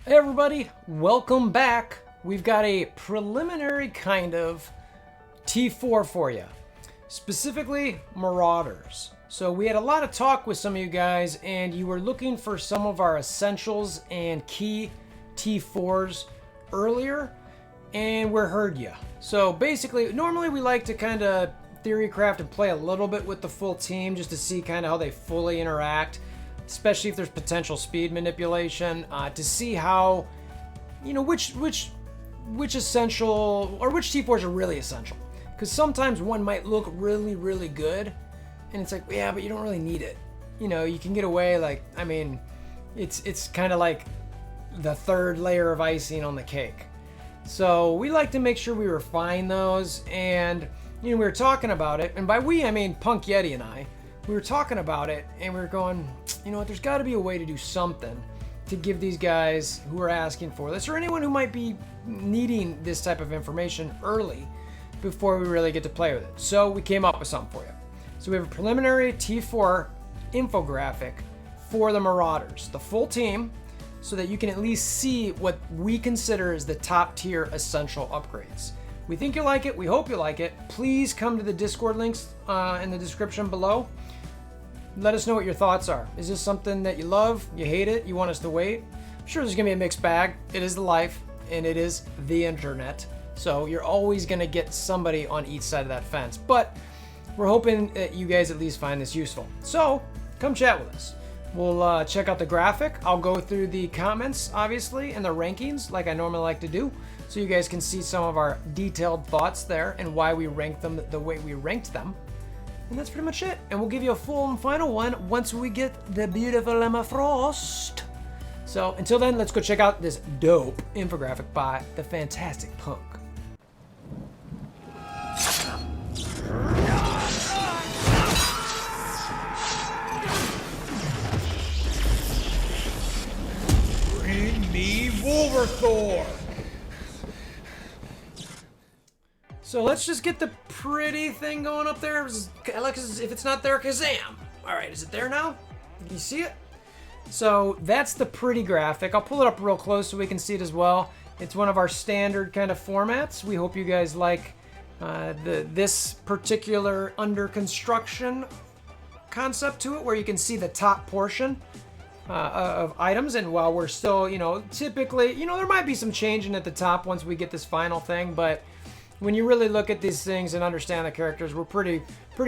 Hey everybody, welcome back. We've got a preliminary kind of T4 for you, specifically Marauders. So we had a lot of talk with some of you guys and you were looking for some of our essentials and key T4s earlier, and we heard you. So basically, normally we like to kind of theory craft and play a little bit with the full team just to see kind of how they fully interact, especially if there's potential speed manipulation, to see how, you know, which essential or which T4s are really essential. Because sometimes one might look really, really good, and it's like, yeah, but you don't really need it. You know, you can get away, like, I mean, it's kind of like the third layer of icing on the cake. So we like to make sure we refine those, and you know, we were talking about it, and by we I mean Punk Yeti and I. We were talking about it, and we were going, you know what, there's got to be a way to do something to give these guys who are asking for this, or anyone who might be needing this type of information early before we really get to play with it. So we came up with something for you. So we have a preliminary T4 infographic for the Marauders, the full team, so that you can at least see what we consider as the top tier essential upgrades. We think you'll like it. We hope you like it. Please come to the Discord links in the description below. Let us know what your thoughts are. Is this something that you love, you hate it, you want us to wait? I'm sure there's gonna be a mixed bag. It is the life, and it is the internet. So you're always gonna get somebody on each side of that fence. But we're hoping that you guys at least find this useful. So come chat with us. We'll check out the graphic. I'll go through the comments, obviously, and the rankings like I normally like to do, so you guys can see some of our detailed thoughts there and why we ranked them the way we ranked them. And that's pretty much it. And we'll give you a full and final one once we get the beautiful Emma Frost. So until then, let's go check out this dope infographic by the fantastic Punk. Bring me WolverThor! So let's just get the pretty thing going up there. Alex, if it's not there, Kazam! All right, is it there now? Can you see it? So that's the pretty graphic. I'll pull it up real close so we can see it as well. It's one of our standard kind of formats. We hope you guys like this particular under construction concept to it, where you can see the top portion of items. And while we're still, you know, typically, you know, there might be some changing at the top once we get this final thing, but when you really look at these things and understand the characters, we're pretty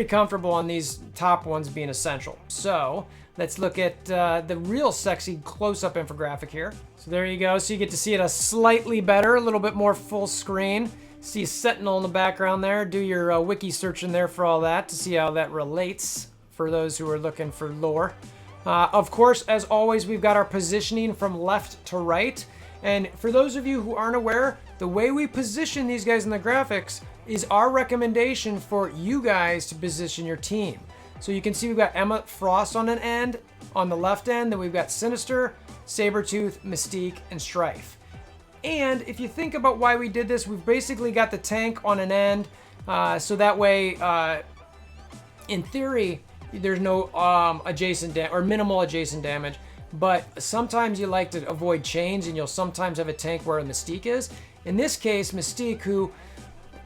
comfortable on these top ones being essential. So let's look at the real sexy close-up infographic here. So there you go. So you get to see it a slightly better, a little bit more full screen. See Sentinel in the background there. Do your wiki searching there for all that to see how that relates for those who are looking for lore. Of course, as always, we've got our positioning from left to right. And for those of you who aren't aware, the way we position these guys in the graphics is our recommendation for you guys to position your team. So you can see we've got Emma Frost on an end, on the left end, then we've got Sinister, Sabretooth, Mystique, and Strife. And if you think about why we did this, we've basically got the tank on an end, so that way, in theory, there's no minimal adjacent damage. But sometimes you like to avoid chains, and you'll sometimes have a tank where a Mystique is. In this case, Mystique, who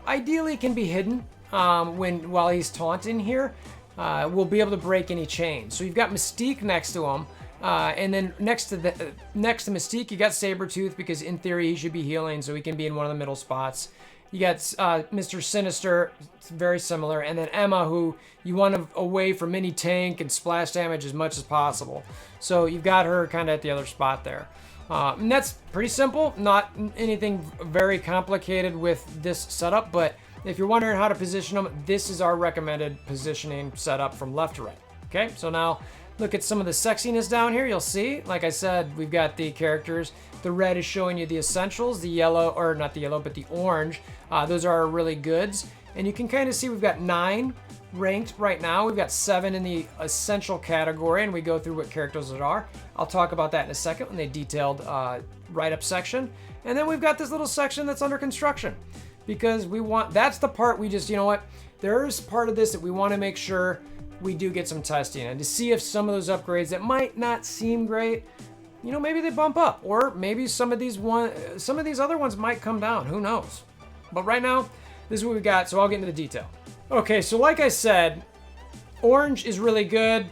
ideally can be hidden while he's taunting here, will be able to break any chains. So you've got Mystique next to him, and then next to Mystique, you got Sabretooth, because in theory he should be healing, so he can be in one of the middle spots. You got Mr. Sinister, it's very similar, and then Emma, who you want away from any tank and splash damage as much as possible. So you've got her kind of at the other spot there. And that's pretty simple, not anything very complicated with this setup, but if you're wondering how to position them, this is our recommended positioning setup from left to right. Okay, so now look at some of the sexiness down here. You'll see, like I said, we've got the characters. The red is showing you the essentials, the yellow, or not the yellow, but the orange. Those are our really goods. And you can kind of see we've got 9 ranked right now. We've got 7 in the essential category, and we go through what characters it are. I'll talk about that in a second when they detailed write-up section. And then we've got this little section that's under construction, because that's the part we just, you know what, there's part of this that we want to make sure we do get some testing and to see if some of those upgrades that might not seem great you know, maybe they bump up, or maybe some of these other ones might come down. Who knows? But right now, this is what we got, so I'll get into the detail. Okay, so like I said, orange is really good.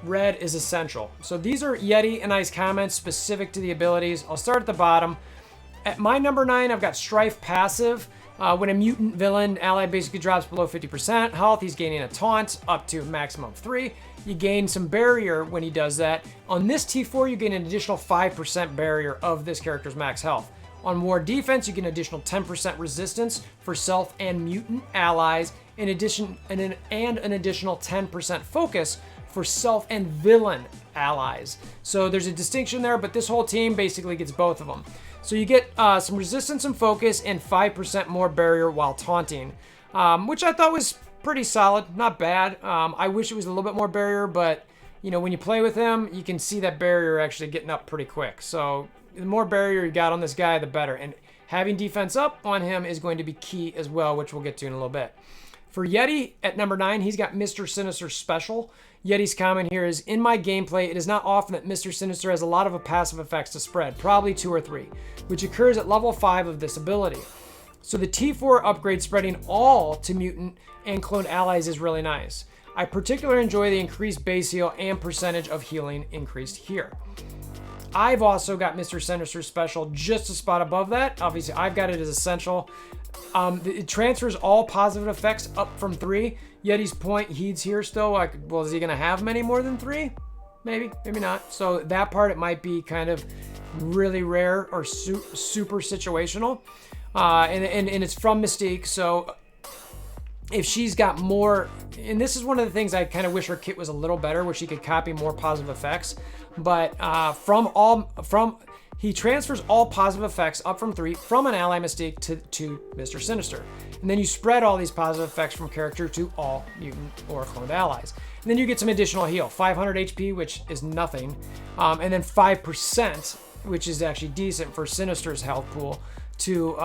Red is essential. So these are Yeti and Ice comments specific to the abilities. I'll start at the bottom. At my number 9, I've got Strife passive. When a mutant villain ally basically drops below 50% health, he's gaining a taunt up to a maximum of 3. You gain some barrier when he does that. On this T4, you gain an additional 5% barrier of this character's max health. On war defense, you get an additional 10% resistance for self and mutant allies, in addition, and an additional 10% focus for self and villain allies. So there's a distinction there, but this whole team basically gets both of them. So you get some resistance and focus and 5% more barrier while taunting, which I thought was pretty solid, not bad. I wish it was a little bit more barrier, but you know, when you play with him, you can see that barrier actually getting up pretty quick. So the more barrier you got on this guy, the better. And having defense up on him is going to be key as well, which we'll get to in a little bit. For Yeti, at number 9, he's got Mr. Sinister Special. Yeti's comment here is, in my gameplay, it is not often that Mr. Sinister has a lot of passive effects to spread, probably 2 or 3, which occurs at level 5 of this ability. So the T4 upgrade spreading all to mutant and cloned allies is really nice. I particularly enjoy the increased base heal and percentage of healing increased here. I've also got Mr. Sinister Special just a spot above that. Obviously, I've got it as essential. It transfers all positive effects up from 3. Yeti's point heeds here still, like, well, is he going to have many more than 3? Maybe, maybe not. So that part, it might be kind of really rare or super situational. And it's from Mystique, so if she's got more, and this is one of the things I kind of wish her kit was a little better, where she could copy more positive effects. But he transfers all positive effects up from 3 from an ally Mystique to Mr. Sinister. And then you spread all these positive effects from character to all mutant or cloned allies. And then you get some additional heal, 500 HP, which is nothing. And then 5%, which is actually decent for Sinister's health pool, to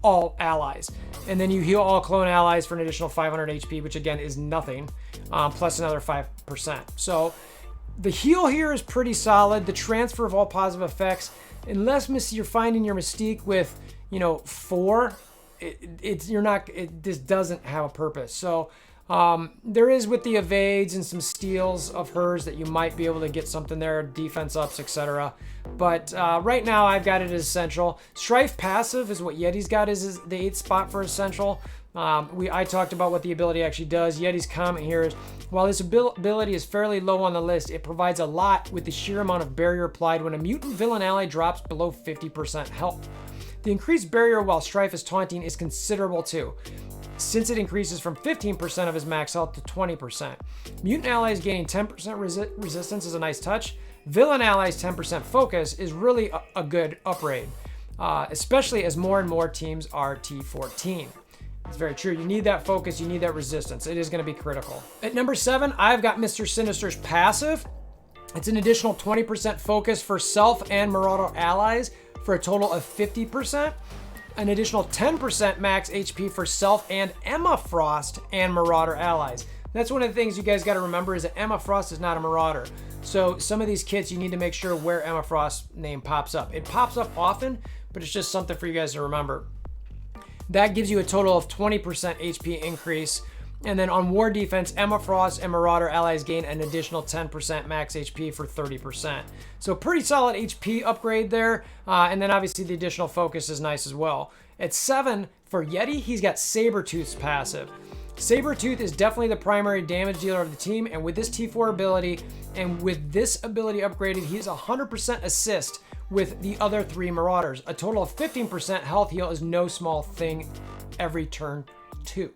all allies. And then you heal all clone allies for an additional 500 HP, which again is nothing, plus another 5%. So the heal here is pretty solid. The transfer of all positive effects, unless you're finding your Mystique with, you know, 4, this doesn't have a purpose. So there is with the evades and some steals of hers that you might be able to get something there, defense ups, etc. But right now I've got it as essential. Strife passive is what Yeti's got is the 8th spot for essential. I talked about what the ability actually does. Yeti's comment here is, while this ability is fairly low on the list, it provides a lot with the sheer amount of barrier applied when a mutant villain ally drops below 50% health. The increased barrier while Strife is taunting is considerable too, since it increases from 15% of his max health to 20%. Mutant allies gaining 10% resistance is a nice touch. Villain allies 10% focus is really a good upgrade, especially as more and more teams are T14. It's very true. You need that focus. You need that resistance. It is going to be critical. At number 7, I've got Mr. Sinister's passive. It's an additional 20% focus for self and Marauder allies for a total of 50%. An additional 10% max HP for self and Emma Frost and Marauder allies. That's one of the things you guys got to remember, is that Emma Frost is not a Marauder. So some of these kits, you need to make sure where Emma Frost's name pops up. It pops up often, but it's just something for you guys to remember. That gives you a total of 20% HP increase. And then on war defense, Emma Frost and Marauder allies gain an additional 10% max HP for 30%. So pretty solid HP upgrade there. And then obviously the additional focus is nice as well. At 7, for Yeti, he's got Sabretooth's passive. Sabretooth is definitely the primary damage dealer of the team, and with this T4 ability and with this ability upgraded, he's 100% assist with the other 3 Marauders. A total of 15% health heal is no small thing every turn 2.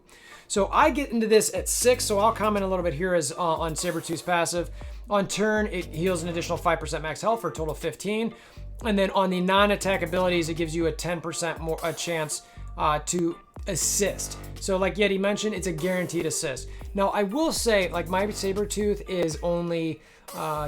So I get into this at 6, so I'll comment a little bit here as on Sabretooth's passive. On turn, it heals an additional 5% max health for a total of 15. And then on the non-attack abilities, it gives you a 10% more a chance to assist. So like Yeti mentioned, it's a guaranteed assist. Now I will say, like, my Sabretooth is only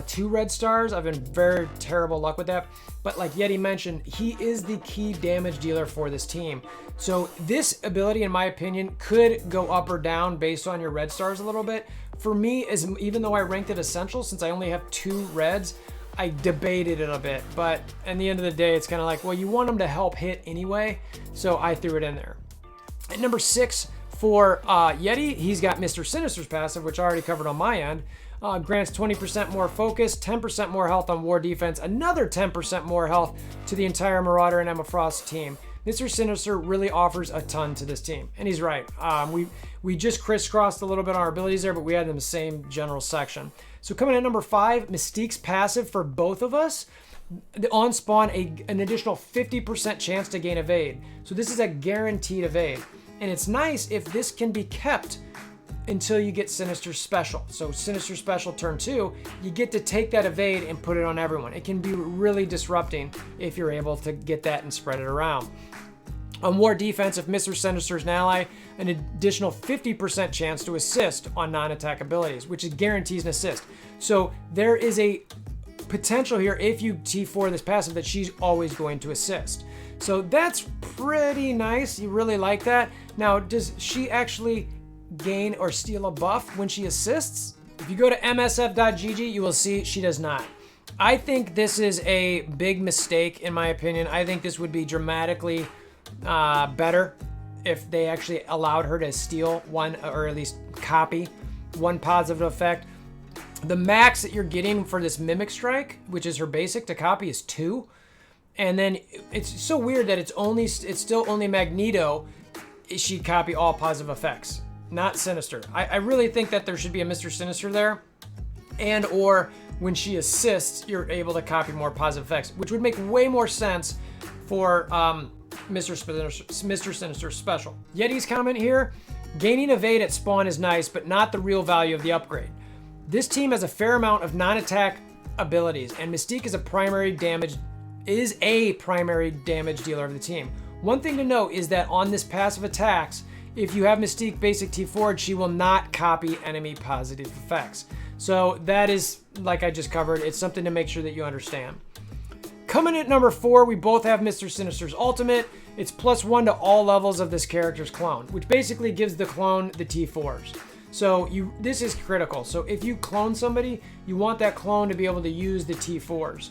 2 red stars. I've been very terrible luck with that. But like Yeti mentioned, he is the key damage dealer for this team. So this ability, in my opinion, could go up or down based on your red stars a little bit. For me, even though I ranked it essential, since I only have 2 reds, I debated it a bit, but at the end of the day, it's kind of like, well, you want them to help hit anyway, so I threw it in there. At number 6 for Yeti, he's got Mr. Sinister's passive, which I already covered on my end. Grants 20% more focus, 10% more health on war defense, another 10% more health to the entire Marauder and Emma Frost team. Mr. Sinister really offers a ton to this team, and he's right. We just crisscrossed a little bit on our abilities there, but we had them in the same general section. So coming at number 5, Mystique's passive for both of us. On spawn, an additional 50% chance to gain evade. So this is a guaranteed evade. And it's nice if this can be kept until you get Sinister Special. So Sinister Special turn 2, you get to take that evade and put it on everyone. It can be really disrupting if you're able to get that and spread it around. On war defense, if Mr. Sinister is an ally, an additional 50% chance to assist on non-attack abilities, which guarantees an assist. So there is a potential here, if you T4 this passive, that she's always going to assist. So that's pretty nice. You really like that. Now, does she actually gain or steal a buff when she assists? If you go to msf.gg, you will see she does not. I think this is a big mistake, in my opinion. I think this would be dramatically better if they actually allowed her to steal one, or at least copy one positive effect. The max that you're getting for this Mimic Strike, which is her basic to copy, is 2. And then it's so weird that it's still only Magneto she copy all positive effects, not Sinister. I really think that there should be a Mr. Sinister there, and or when she assists, you're able to copy more positive effects, which would make way more sense for Mr. Sinister Special. Yeti's comment here, gaining evade at spawn is nice, but not the real value of the upgrade. This team has a fair amount of non-attack abilities, and Mystique is a primary damage dealer of the team. One thing to note is that on this passive attacks, if you have Mystique basic T4, she will not copy enemy positive effects. So that is, like I just covered, it's something to make sure that you understand. Coming at number 4, we both have Mr. Sinister's ultimate. It's +1 to all levels of this character's clone, which basically gives the clone the T4s. So this is critical. So if you clone somebody, you want that clone to be able to use the T4s.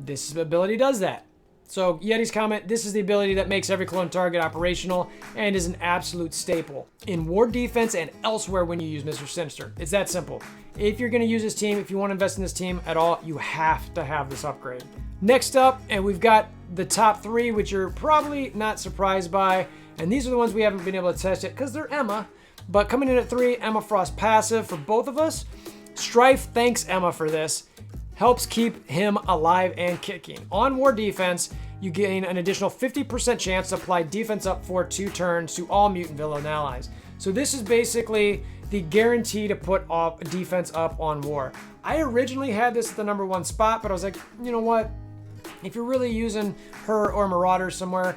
This ability does that. So Yeti's comment, this is the ability that makes every clone target operational and is an absolute staple in war defense and elsewhere when you use Mr. Sinister. It's that simple. If you're going to use this team, if you want to invest in this team at all, you have to have this upgrade. Next up, and we've got the top 3, which you're probably not surprised by, and these are the ones we haven't been able to test yet because they're Emma. But coming in at 3, Emma Frost passive for both of us. Strife thanks Emma for this. Helps keep him alive and kicking. On war defense, you gain an additional 50% chance to apply defense up for 2 turns to all mutant villain allies. So this is basically the guarantee to put off defense up on war. I originally had this at the number 1 spot, but I was like, you know what? If you're really using her or Marauders somewhere,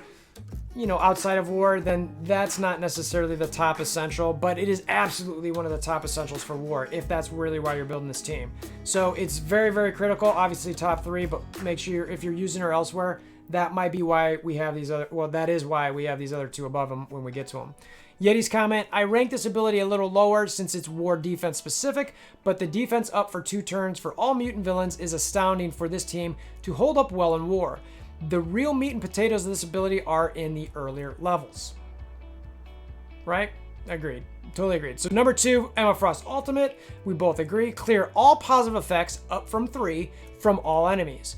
you know, outside of war, then that's not necessarily the top essential, but it is absolutely one of the top essentials for war, if that's really why you're building this team. So it's very, very critical, obviously top 3, but make sure if you're using her elsewhere, that might be why we have these other, well, that is why we have these other 2 above them when we get to them. Yeti's comment, I rank this ability a little lower since it's war defense specific, but the defense up for 2 turns for all mutant villains is astounding for this team to hold up well in war. The real meat and potatoes of this ability are in the earlier levels. Right? Agreed. Totally agreed. So number 2, Emma Frost ultimate. We both agree. Clear all positive effects up from 3 from all enemies.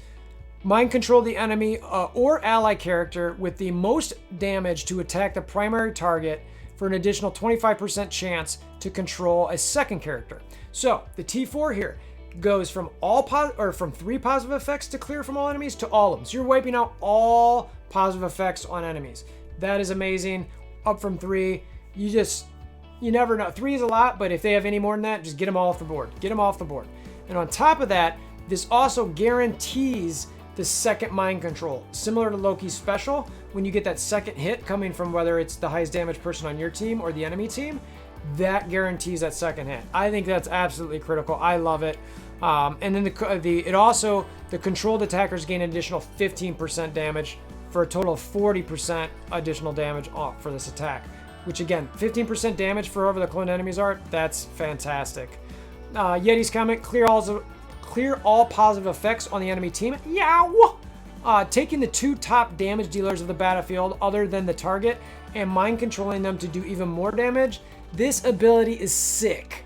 Mind control the enemy or ally character with the most damage to attack the primary target for an additional 25% chance to control a second character. So the T4 here goes from from 3 positive effects to clear from all enemies to all of them. So you're wiping out all positive effects on enemies. That is amazing. Up from 3, you never know. 3 is a lot, but if they have any more than that, just get them all off the board. Get them off the board. And on top of that, this also guarantees the second mind control. Similar to Loki's special, when you get that second hit coming from whether it's the highest damage person on your team or the enemy team, that guarantees that second hit. I think that's absolutely critical. I love it. And then the controlled attackers gain an additional 15% damage for a total of 40% additional damage off for this attack. Which again, 15% damage for whoever the cloned enemies are, that's fantastic. Yeti's comment, clear Clear all positive effects on the enemy team. Yow! Taking the 2 top damage dealers of the battlefield other than the target and mind controlling them to do even more damage. This ability is sick.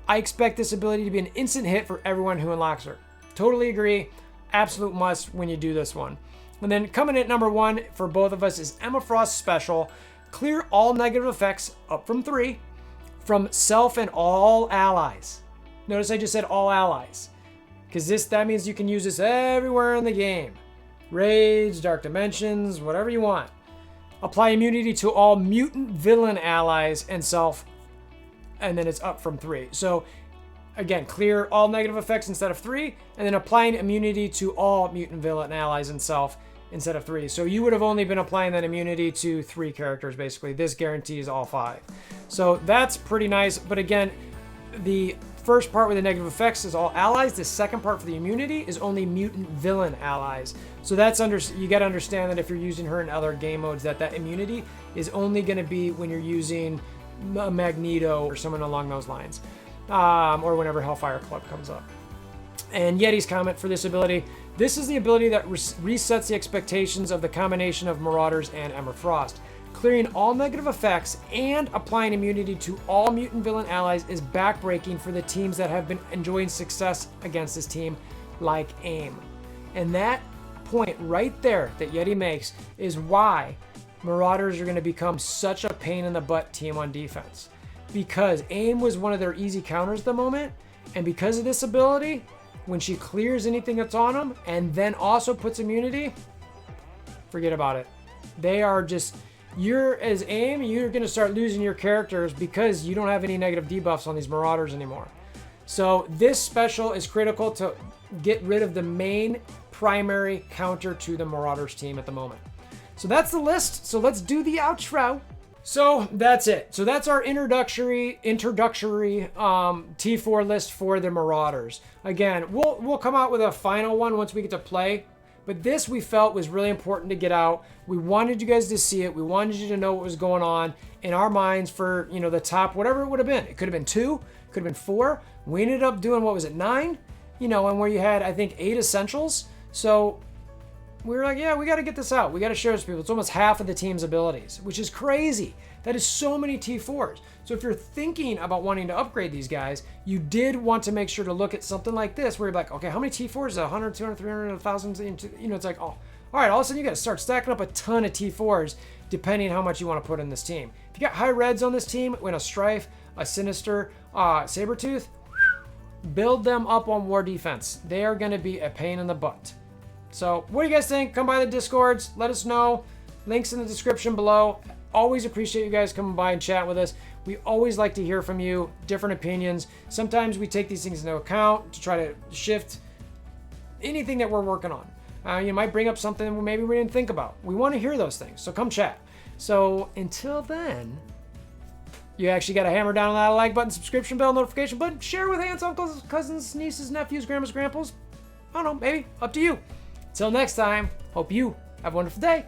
I expect this ability to be an instant hit for everyone who unlocks her. Totally agree. Absolute must when you do this one. And then coming in at number 1 for both of us is Emma Frost's special. Clear all negative effects up from 3 from self and all allies. Notice I just said all allies, because that means you can use this everywhere in the game. Raids, Dark Dimensions, whatever you want. Apply immunity to all mutant villain allies and self, and then it's up from 3. So again, clear all negative effects instead of 3, and then applying immunity to all mutant villain allies and self instead of 3. So you would have only been applying that immunity to 3 characters, basically. This guarantees all 5. So that's pretty nice. But again, the first part with the negative effects is all allies. The second part for the immunity is only mutant villain allies. So that's you got to understand that if you're using her in other game modes, that immunity is only going to be when you're using a Magneto or someone along those lines, or whenever Hellfire Club comes up. And Yeti's comment for this ability: this is the ability that resets the expectations of the combination of Marauders and Emma Frost. Clearing all negative effects and applying immunity to all mutant villain allies is backbreaking for the teams that have been enjoying success against this team, like AIM. And that point right there that Yeti makes is why Marauders are going to become such a pain in the butt team on defense. Because AIM was one of their easy counters at the moment, and because of this ability, when she clears anything that's on them and then also puts immunity, forget about it. They are just... as AIM, you're going to start losing your characters because you don't have any negative debuffs on these Marauders anymore. So this special is critical to get rid of the main primary counter to the Marauders team at the moment. So that's the list. So let's do the outro. So that's it. So that's our introductory T4 list for the Marauders. Again, we'll come out with a final one once we get to play. But this we felt was really important to get out. We wanted you guys to see it. We wanted you to know what was going on in our minds for, the top, whatever it would have been. It could have been 2, could have been 4. We ended up doing, 9? And where you had, I think, 8 essentials. So we were like, yeah, we got to get this out. We got to share this with people. It's almost half of the team's abilities, which is crazy. That is so many T4s. So if you're thinking about wanting to upgrade these guys, you did want to make sure to look at something like this, where you're like, okay, how many T4s? 100, 200, 300, 1,000? It's like, oh, all right, all of a sudden you got to start stacking up a ton of T4s, depending how much you want to put in this team. If you got high reds on this team, when a Strife, a Sinister, Sabretooth, build them up on war defense. They are going to be a pain in the butt. So what do you guys think? Come by the Discords. Let us know. Links in the description below. Always appreciate you guys coming by and chat with us. We always like to hear from you, different opinions. Sometimes we take these things into account to try to shift anything that we're working on. You might bring up something maybe we didn't think about. We want to hear those things, so come chat. So until then, you actually got to hammer down on that like button, subscription bell, notification button, share with aunts, uncles, cousins, nieces, nephews, grandmas, grandpas. I don't know, maybe. Up to you. Until next time, hope you have a wonderful day.